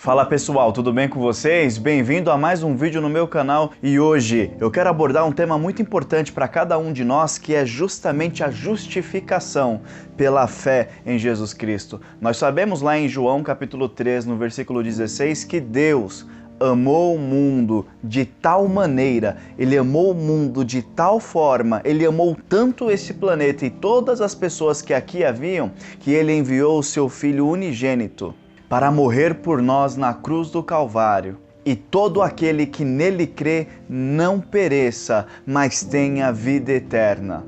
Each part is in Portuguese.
Fala pessoal, tudo bem com vocês? Bem-vindo a mais um vídeo no meu canal e hoje eu quero abordar um tema muito importante para cada um de nós, que é justamente a justificação pela fé em Jesus Cristo. Nós sabemos lá em João capítulo 3, no versículo 16, que Deus amou o mundo de tal maneira, Ele amou o mundo de tal forma, Ele amou tanto esse planeta e todas as pessoas que aqui haviam, que Ele enviou o seu Filho unigênito para morrer por nós na cruz do Calvário. E todo aquele que nele crê não pereça, mas tenha vida eterna.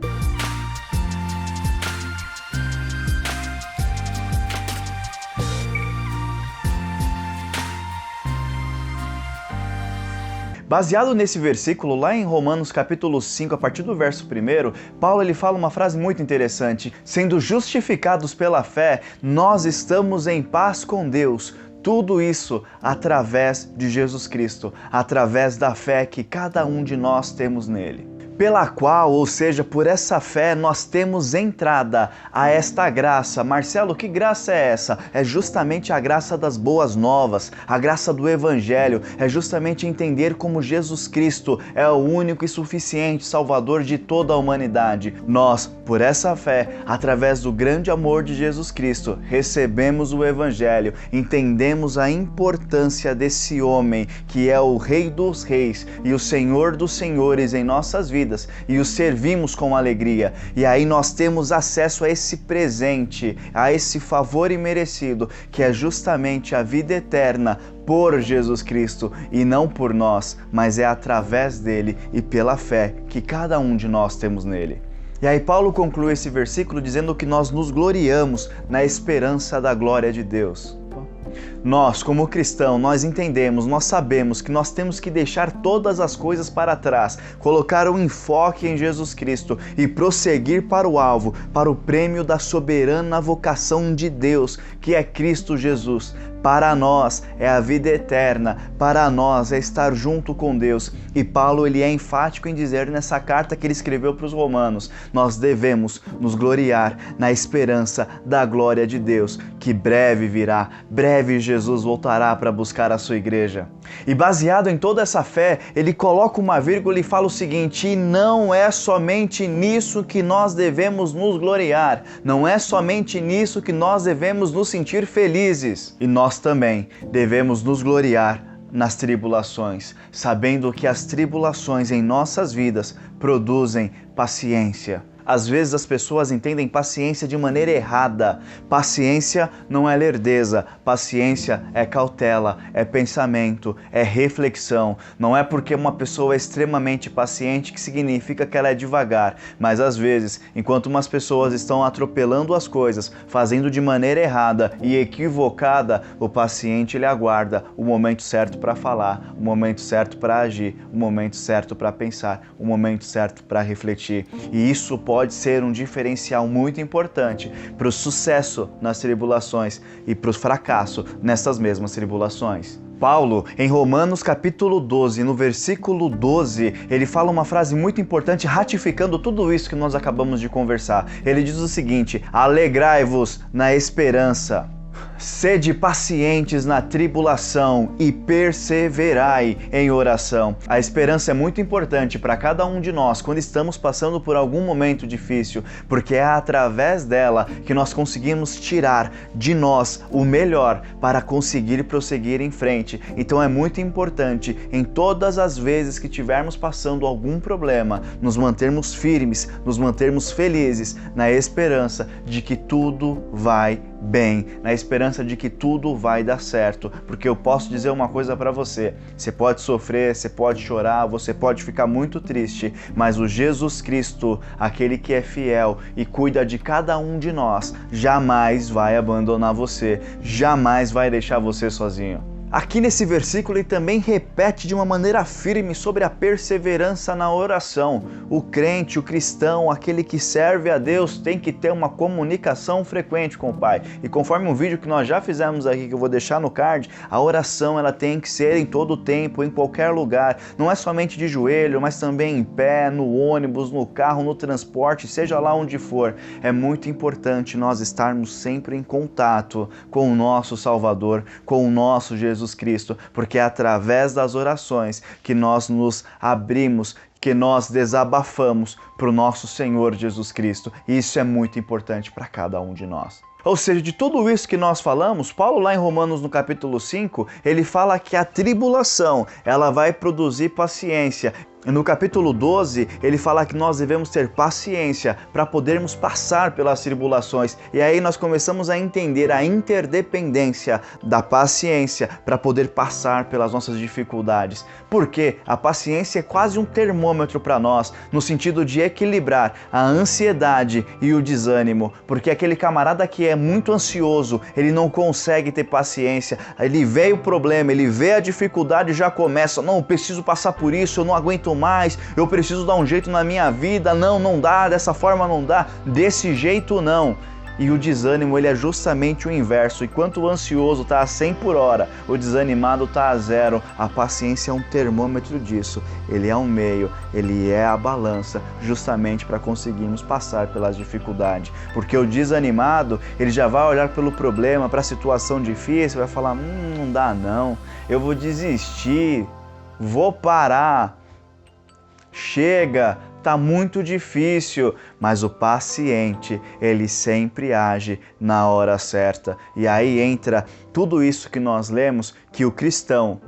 Baseado nesse versículo, lá em Romanos capítulo 5, a partir do verso 1, Paulo ele fala uma frase muito interessante: sendo justificados pela fé, nós estamos em paz com Deus. Tudo isso através de Jesus Cristo, através da fé que cada um de nós temos nele. Pela qual, ou seja, por essa fé, nós temos entrada a esta graça. Marcelo, que graça é essa? É justamente a graça das boas novas, a graça do Evangelho, é justamente entender como Jesus Cristo é o único e suficiente Salvador de toda a humanidade. Nós, por essa fé, através do grande amor de Jesus Cristo, recebemos o Evangelho, entendemos a importância desse homem que é o Rei dos Reis e o Senhor dos Senhores em nossas vidas, e o servimos com alegria, e aí nós temos acesso a esse presente, a esse favor imerecido, que é justamente a vida eterna por Jesus Cristo, e não por nós, mas é através dele e pela fé que cada um de nós temos nele. E aí Paulo conclui esse versículo dizendo que nós nos gloriamos na esperança da glória de Deus. Nós, como cristãos, nós entendemos, nós sabemos que nós temos que deixar todas as coisas para trás, colocar o enfoque em Jesus Cristo e prosseguir para o alvo, para o prêmio da soberana vocação de Deus, que é Cristo Jesus. Para nós é a vida eterna, para nós é estar junto com Deus. E Paulo ele é enfático em dizer nessa carta que ele escreveu para os romanos: nós devemos nos gloriar na esperança da glória de Deus, que breve virá, breve Jesus voltará para buscar a sua igreja. E baseado em toda essa fé, ele coloca uma vírgula e fala o seguinte: e não é somente nisso que nós devemos nos gloriar, não é somente nisso que nós devemos nos sentir felizes. E nós também devemos nos gloriar nas tribulações, sabendo que as tribulações em nossas vidas produzem paciência. Às vezes as pessoas entendem paciência de maneira errada. Paciência não é lerdeza, paciência é cautela, é pensamento, é reflexão. Não é porque uma pessoa é extremamente paciente que significa que ela é devagar, mas às vezes, enquanto umas pessoas estão atropelando as coisas, fazendo de maneira errada e equivocada, o paciente ele aguarda o momento certo para falar, o momento certo para agir, o momento certo para pensar, o momento certo para refletir. E isso pode ser um diferencial muito importante para o sucesso nas tribulações e para o fracasso nessas mesmas tribulações. Paulo, em Romanos capítulo 12, no versículo 12, ele fala uma frase muito importante, ratificando tudo isso que nós acabamos de conversar. Ele diz o seguinte: alegrai-vos na esperança, sede pacientes na tribulação e perseverai em oração. A esperança é muito importante para cada um de nós quando estamos passando por algum momento difícil, porque é através dela que nós conseguimos tirar de nós o melhor para conseguir prosseguir em frente. Então é muito importante, em todas as vezes que estivermos passando algum problema, nos mantermos firmes, nos mantermos felizes, na esperança de que tudo vai bem, na esperança de que tudo vai dar certo, porque eu posso dizer uma coisa para você: você pode sofrer, você pode chorar, você pode ficar muito triste, mas o Jesus Cristo, aquele que é fiel e cuida de cada um de nós, jamais vai abandonar você, jamais vai deixar você sozinho. Aqui nesse versículo ele também repete de uma maneira firme sobre a perseverança na oração. O crente, o cristão, aquele que serve a Deus tem que ter uma comunicação frequente com o Pai. E conforme um vídeo que nós já fizemos aqui, que eu vou deixar no card, a oração ela tem que ser em todo o tempo, em qualquer lugar. Não é somente de joelho, mas também em pé, no ônibus, no carro, no transporte, seja lá onde for. É muito importante nós estarmos sempre em contato com o nosso Salvador, com o nosso Jesus Jesus Cristo, porque é através das orações que nós nos abrimos, que nós desabafamos para o nosso Senhor Jesus Cristo. E isso é muito importante para cada um de nós. Ou seja, de tudo isso que nós falamos, Paulo lá em Romanos no capítulo 5, ele fala que a tribulação, ela vai produzir paciência. No capítulo 12, ele fala que nós devemos ter paciência para podermos passar pelas tribulações. E aí nós começamos a entender a interdependência da paciência para poder passar pelas nossas dificuldades. Porque a paciência é quase um termômetro para nós, no sentido de equilibrar a ansiedade e o desânimo. Porque aquele camarada que é muito ansioso, ele não consegue ter paciência. Ele vê o problema, ele vê a dificuldade e já começa, não, eu preciso passar por isso, eu não aguento mais, eu preciso dar um jeito na minha vida, não dá, dessa forma não dá, desse jeito não. E o desânimo, ele é justamente o inverso. Enquanto o ansioso está a 100 por hora, o desanimado está a 0. A paciência é um termômetro disso. Ele é um meio, ele é a balança, justamente para conseguirmos passar pelas dificuldades. Porque o desanimado, ele já vai olhar pelo problema, para a situação difícil, vai falar, não dá não, eu vou desistir, vou parar. Chega, tá muito difícil, mas o paciente, ele sempre age na hora certa. E aí entra tudo isso que nós lemos, que o cristão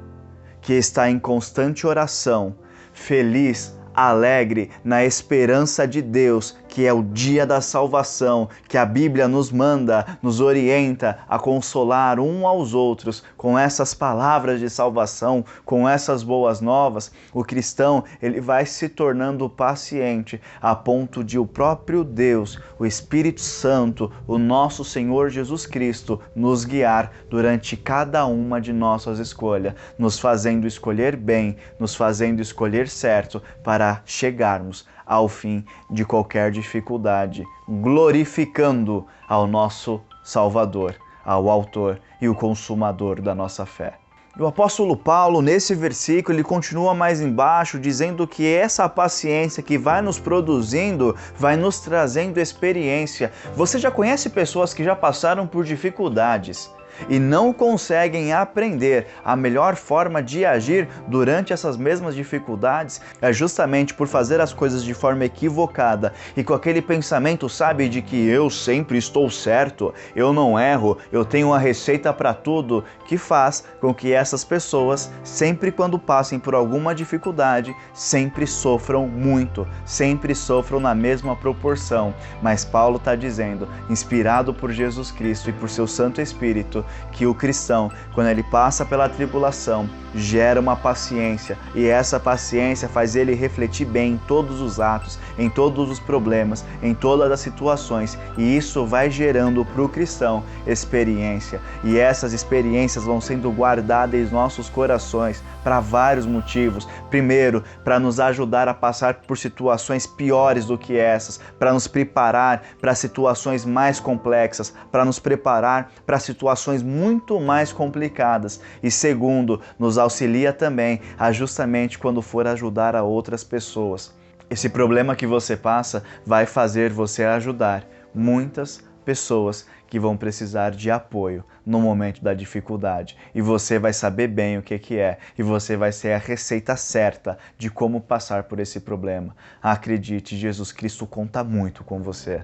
que está em constante oração, feliz, alegre, na esperança de Deus, que é o dia da salvação, que a Bíblia nos manda, nos orienta a consolar um aos outros com essas palavras de salvação, com essas boas novas, o cristão, ele vai se tornando paciente a ponto de o próprio Deus, o Espírito Santo, o nosso Senhor Jesus Cristo, nos guiar durante cada uma de nossas escolhas, nos fazendo escolher bem, nos fazendo escolher certo para chegarmos ao fim de qualquer dificuldade, glorificando ao nosso Salvador, ao autor e o consumador da nossa fé. O apóstolo Paulo, nesse versículo, ele continua mais embaixo, dizendo que essa paciência que vai nos produzindo, vai nos trazendo experiência. Você já conhece pessoas que já passaram por dificuldades e não conseguem aprender a melhor forma de agir durante essas mesmas dificuldades? É justamente por fazer as coisas de forma equivocada e com aquele pensamento, sabe, de que eu sempre estou certo, eu não erro, eu tenho uma receita para tudo, que faz com que essas pessoas, sempre quando passem por alguma dificuldade, sempre sofram muito, sempre sofram na mesma proporção. Mas Paulo está dizendo, inspirado por Jesus Cristo e por seu Santo Espírito, que o cristão, quando ele passa pela tribulação, gera uma paciência, e essa paciência faz ele refletir bem em todos os atos, em todos os problemas, em todas as situações, e isso vai gerando para o cristão experiência, e essas experiências vão sendo guardadas em nossos corações para vários motivos. Primeiro, para nos ajudar a passar por situações piores do que essas, para nos preparar para situações mais complexas, para nos preparar para situações muito mais complicadas. E segundo, nos auxilia também a justamente quando for ajudar a outras pessoas. Esse problema que você passa vai fazer você ajudar muitas pessoas que vão precisar de apoio no momento da dificuldade. E você vai saber bem o que é. E você vai ser a receita certa de como passar por esse problema. Acredite, Jesus Cristo conta muito com você.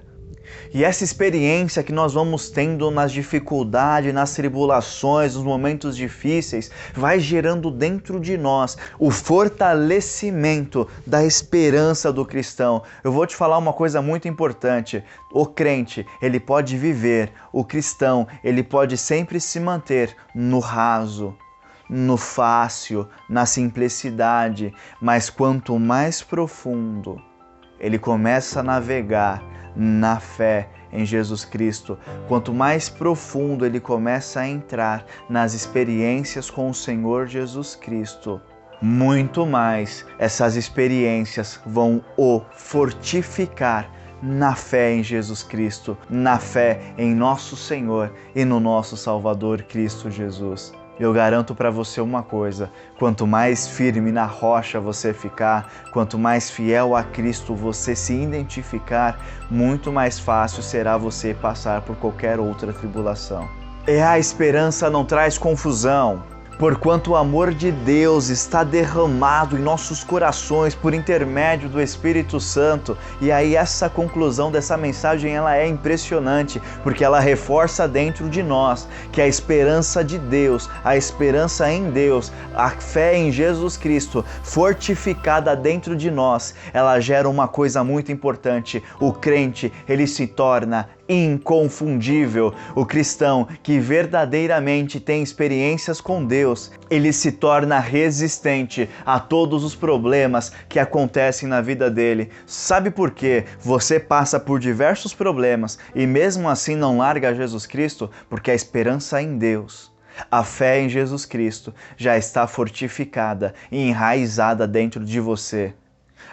E essa experiência que nós vamos tendo nas dificuldades, nas tribulações, nos momentos difíceis, vai gerando dentro de nós o fortalecimento da esperança do cristão. Eu vou te falar uma coisa muito importante. O crente, ele pode viver, o cristão, ele pode sempre se manter no raso, no fácil, na simplicidade, mas quanto mais profundo ele começa a navegar na fé em Jesus Cristo, quanto mais profundo ele começa a entrar nas experiências com o Senhor Jesus Cristo, muito mais essas experiências vão o fortificar na fé em Jesus Cristo, na fé em nosso Senhor e no nosso Salvador Cristo Jesus. Eu garanto para você uma coisa, quanto mais firme na rocha você ficar, quanto mais fiel a Cristo você se identificar, muito mais fácil será você passar por qualquer outra tribulação. A esperança não traz confusão. Porquanto o amor de Deus está derramado em nossos corações por intermédio do Espírito Santo. E aí essa conclusão dessa mensagem ela é impressionante, porque ela reforça dentro de nós que a esperança de Deus, a esperança em Deus, a fé em Jesus Cristo, fortificada dentro de nós, ela gera uma coisa muito importante. O crente, ele se torna inconfundível. O cristão que verdadeiramente tem experiências com Deus, ele se torna resistente a todos os problemas que acontecem na vida dele. Sabe por quê? Você passa por diversos problemas e mesmo assim não larga Jesus Cristo, porque a esperança em Deus, a fé em Jesus Cristo já está fortificada e enraizada dentro de você.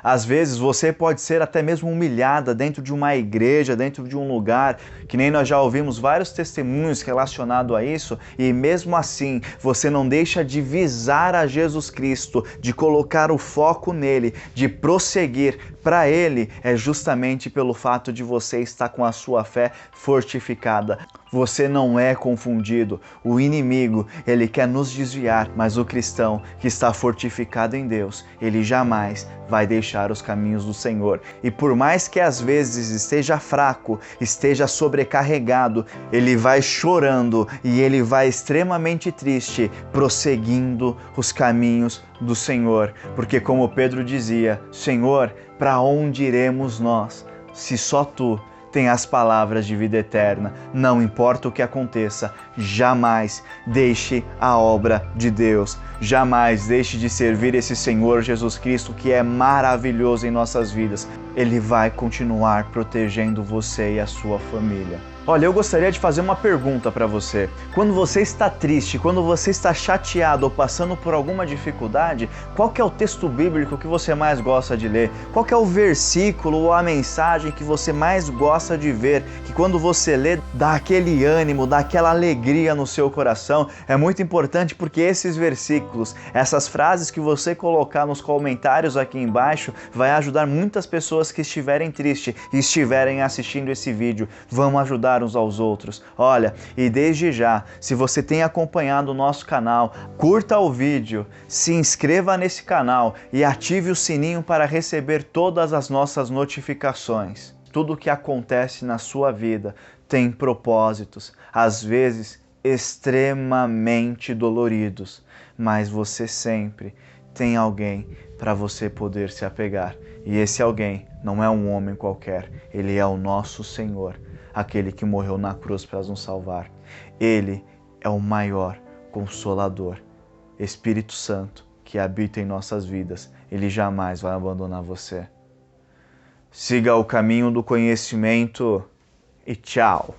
Às vezes você pode ser até mesmo humilhada dentro de uma igreja, dentro de um lugar, que nem nós já ouvimos vários testemunhos relacionados a isso, e mesmo assim você não deixa de visar a Jesus Cristo, de colocar o foco nele, de prosseguir para ele, é justamente pelo fato de você estar com a sua fé fortificada. Você não é confundido. O inimigo, ele quer nos desviar, mas o cristão que está fortificado em Deus, ele jamais vai deixar os caminhos do Senhor. E por mais que às vezes esteja fraco, esteja sobrecarregado, ele vai chorando e ele vai extremamente triste, prosseguindo os caminhos do Senhor. Porque como Pedro dizia, Senhor, para onde iremos nós, se só Tu tem as palavras de vida eterna? Não importa o que aconteça, jamais deixe a obra de Deus, jamais deixe de servir esse Senhor Jesus Cristo que é maravilhoso em nossas vidas. Ele vai continuar protegendo você e a sua família. Olha, eu gostaria de fazer uma pergunta para você. Quando você está triste, quando você está chateado ou passando por alguma dificuldade, qual que é o texto bíblico que você mais gosta de ler? Qual que é o versículo ou a mensagem que você mais gosta de ver? Que quando você lê, dá aquele ânimo, dá aquela alegria no seu coração. É muito importante porque esses versículos, essas frases que você colocar nos comentários aqui embaixo, vai ajudar muitas pessoas que estiverem tristes e estiverem assistindo esse vídeo. Vamos ajudar uns aos outros. Olha, e desde já, se você tem acompanhado o nosso canal, curta o vídeo, se inscreva nesse canal e ative o sininho para receber todas as nossas notificações. Tudo o que acontece na sua vida tem propósitos, às vezes extremamente doloridos, mas você sempre tem alguém para você poder se apegar. E esse alguém não é um homem qualquer, ele é o nosso Senhor, aquele que morreu na cruz para nos salvar. Ele é o maior Consolador, Espírito Santo, que habita em nossas vidas. Ele jamais vai abandonar você. Siga o caminho do conhecimento e tchau!